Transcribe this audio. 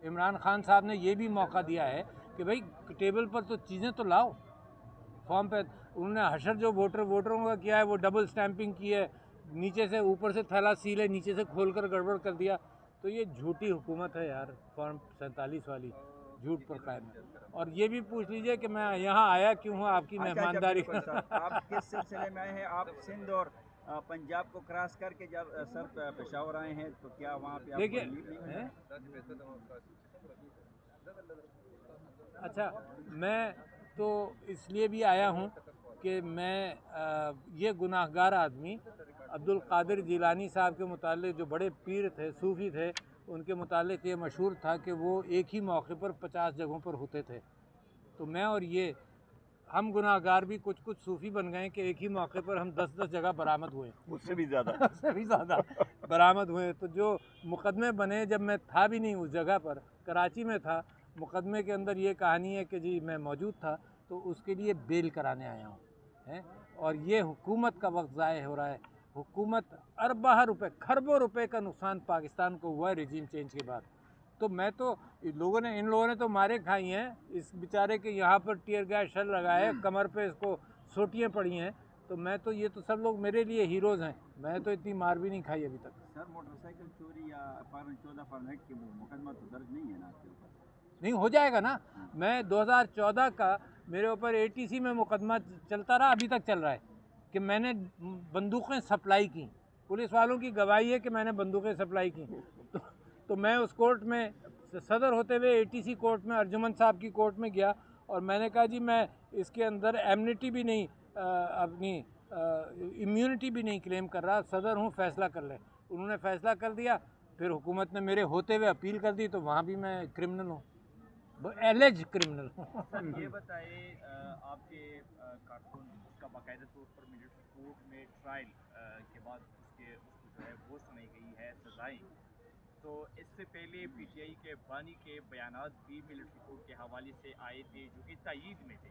عمران خان صاحب نے یہ بھی موقع دیا ہے کہ بھائی ٹیبل پر تو چیزیں تو لاؤ فارم پہ. انہوں نے حشر جو ووٹروں کا کیا ہے وہ ڈبل سٹیمپنگ کی ہے, نیچے سے اوپر سے تھیلا سیل ہے, نیچے سے کھول کر گڑبڑ کر دیا. تو یہ جھوٹی حکومت ہے یار, فارم 47 والی جھوٹ پر قائم ہے. اور یہ بھی پوچھ لیجئے کہ میں یہاں آیا کیوں ہوں آپ کی مہمانداری. آپ کس سلسلے میں آئے ہیں؟ آپ سندھ اور پنجاب کو کراس کر کے جب سر پشاور آئے ہیں تو کیا وہاں پہ آپ کو ریلیف نہیں ملا؟ اچھا, میں تو اس لیے بھی آیا ہوں کہ میں یہ گناہ گار آدمی عبد القادر جیلانی صاحب کے متعلق, جو بڑے پیر تھے, صوفی تھے, ان کے متعلق یہ مشہور تھا کہ وہ ایک ہی موقع پر 50 جگہوں پر ہوتے تھے. تو میں اور یہ ہم گناہ گار بھی کچھ صوفی بن گئے کہ ایک ہی موقع پر ہم 10 جگہ برآمد ہوئے, اس سے بھی زیادہ برآمد ہوئے. تو جو مقدمے بنے, جب میں تھا بھی نہیں اس جگہ پر, کراچی میں تھا, مقدمے کے اندر یہ کہانی ہے کہ جی میں موجود تھا, تو اس کے لیے بیل کرانے آیا ہوں. اور یہ حکومت کا وقت ضائع ہو رہا ہے. حکومت اربہ روپے, کھربوں روپے کا نقصان پاکستان کو ہوا ہے ریجیم چینج کے بعد. تو میں تو ان لوگوں نے تو مارے کھائی ہیں اس بیچارے کے, یہاں پر ٹیئر گیس شل لگائے, کمر پہ اس کو سوٹیاں پڑی ہیں. تو میں تو, یہ تو سب لوگ میرے لیے ہیروز ہیں, میں تو اتنی مار بھی نہیں کھائی ابھی تک. سر موٹر سائیکل چوری یا فارن 14 فارمیٹ کے مقدمہ تو درج نہیں ہے نا آپ کے اوپر؟ نہیں, ہو جائے گا نا. میں 2014 کا میرے اوپر ATC میں مقدمہ چلتا رہا, ابھی تک چل رہا ہے, کہ میں نے بندوقیں سپلائی کی. پولیس والوں کی گواہی ہے کہ میں نے بندوقیں سپلائی کی. تو میں اس کورٹ میں صدر ہوتے ہوئے ATC کورٹ میں, ارجمن صاحب کی کورٹ میں گیا, اور میں نے کہا جی میں اس کے اندر ایمنیٹی بھی نہیں, اپنی امیونٹی بھی نہیں کلیم کر رہا, صدر ہوں, فیصلہ کر لیں. انہوں نے فیصلہ کر دیا, پھر حکومت نے میرے ہوتے ہوئے اپیل کر دی, تو وہاں بھی میں کرمنل ہوں, ایلیج کرمنل ہوں. سر یہ بتائیے, آپ کے کارکن اس کا باقاعدہ طور پر ملٹری کورٹ میں ٹرائل کے بعد اس کو جو ہے وہ سنائی گئی ہے سزائیں. تو اس سے پہلے PTI کے بانی کے بیانات بھی ملٹری کورٹ کے حوالے سے آئے تھے جو کہ تائید میں تھے.